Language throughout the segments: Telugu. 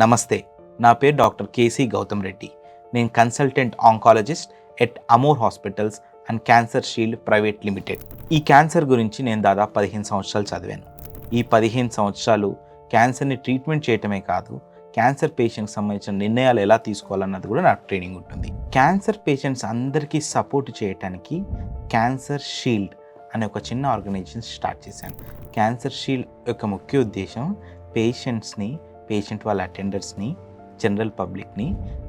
నమస్తే, నా పేరు డాక్టర్ కేసీ గౌతమ్ రెడ్డి. నేను consultant oncologist at Amor hospitals and cancer shield private limited. ఈ క్యాన్సర్ గురించి నేను దాదాపు 15 సంవత్సరాలు చదివాను. ఈ 15 సంవత్సరాలు క్యాన్సర్ని ట్రీట్మెంట్ చేయటమే కాదు, క్యాన్సర్ పేషెంట్కి సంబంధించిన నిర్ణయాలు ఎలా తీసుకోవాలన్నది కూడా నాకు ట్రైనింగ్ ఉంటుంది. క్యాన్సర్ పేషెంట్స్ అందరికీ సపోర్ట్ చేయడానికి క్యాన్సర్ షీల్డ్ అనే ఒక చిన్న ఆర్గనైజేషన్ స్టార్ట్ చేశాను. క్యాన్సర్ షీల్డ్ యొక్క ముఖ్య ఉద్దేశం పేషెంట్ వాళ్ళ అటెండర్స్ని, జనరల్ పబ్లిక్ని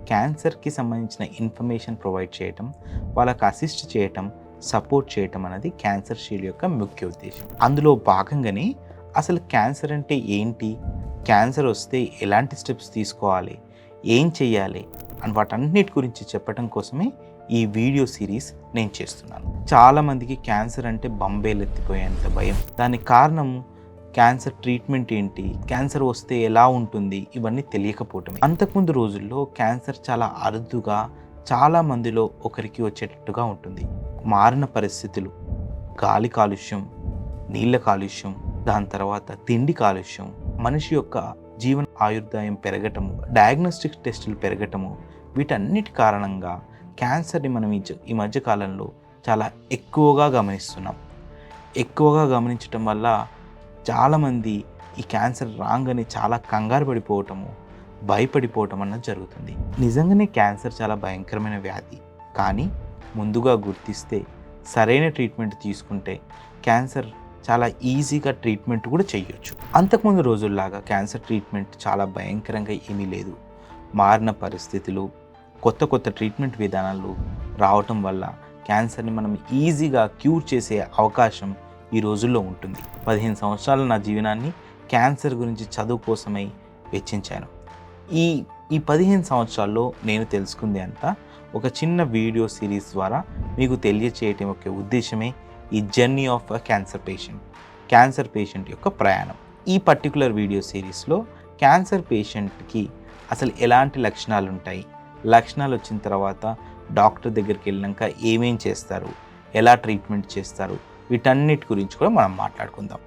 క్యాన్సర్కి సంబంధించిన ఇన్ఫర్మేషన్ ప్రొవైడ్ చేయటం, వాళ్ళకి అసిస్ట్ చేయటం, సపోర్ట్ చేయటం అనేది క్యాన్సర్ షీల్డ్ యొక్క ముఖ్య ఉద్దేశం. అందులో భాగంగానే అసలు క్యాన్సర్ అంటే ఏంటి, క్యాన్సర్ వస్తే ఎలాంటి స్టెప్స్ తీసుకోవాలి, ఏం చేయాలి అని వాటన్నిటి గురించి చెప్పడం కోసమే ఈ వీడియో సిరీస్ నేను చేస్తున్నాను. చాలామందికి క్యాన్సర్ అంటే బంబేలెత్తిపోయేంత భయం. దానికి కారణం క్యాన్సర్ ట్రీట్మెంట్ ఏంటి, క్యాన్సర్ వస్తే ఎలా ఉంటుంది, ఇవన్నీ తెలియకపోవటమే. అంతకుముందు రోజుల్లో క్యాన్సర్ చాలా అరుదుగా చాలా మందిలో ఒకరికి వచ్చేటట్టుగా ఉంటుంది. మారిన పరిస్థితులు, గాలి కాలుష్యం, నీళ్ళ కాలుష్యం, దాని తర్వాత తిండి కాలుష్యం, మనిషి యొక్క జీవన ఆయుర్దాయం పెరగటము, డయాగ్నోస్టిక్ టెస్టులు పెరగటము, వీటన్నిటి కారణంగా క్యాన్సర్ని మనం ఈ మధ్యకాలంలో చాలా ఎక్కువగా గమనిస్తున్నాం. ఎక్కువగా గమనించటం వల్ల చాలామంది ఈ క్యాన్సర్ రాగానే చాలా కంగారు పడిపోవటము, భయపడిపోవటం అన్నది జరుగుతుంది. నిజంగానే క్యాన్సర్ చాలా భయంకరమైన వ్యాధి, కానీ ముందుగా గుర్తిస్తే సరైన ట్రీట్మెంట్ తీసుకుంటే క్యాన్సర్ చాలా ఈజీగా ట్రీట్మెంట్ కూడా చేయొచ్చు. అంతకుముందు రోజుల్లాగా క్యాన్సర్ ట్రీట్మెంట్ చాలా భయంకరంగా ఏమీ లేదు. మారిన పరిస్థితులు, కొత్త ట్రీట్మెంట్ విధానాలు రావటం వల్ల క్యాన్సర్ని మనం ఈజీగా క్యూర్ చేసే అవకాశం ఈ రోజుల్లో ఉంటుంది. 15 సంవత్సరాల నా జీవనాన్ని క్యాన్సర్ గురించి చదువు కోసమై వెచ్చించాను. ఈ 15 సంవత్సరాల్లో నేను తెలుసుకుంది అంతా ఒక చిన్న వీడియో సిరీస్ ద్వారా మీకు తెలియచేయటం యొక్క ఉద్దేశమే ఈ journey of a cancer patient యొక్క ప్రయాణం. ఈ పర్టికులర్ వీడియో సిరీస్లో క్యాన్సర్ పేషెంట్కి అసలు ఎలాంటి లక్షణాలు ఉంటాయి, లక్షణాలు వచ్చిన తర్వాత డాక్టర్ దగ్గరికి వెళ్ళినాక ఏమేం చేస్తారు, ఎలా ట్రీట్మెంట్ చేస్తారు, వీటన్నిటి గురించి కూడా మనం మాట్లాడుకుందాం.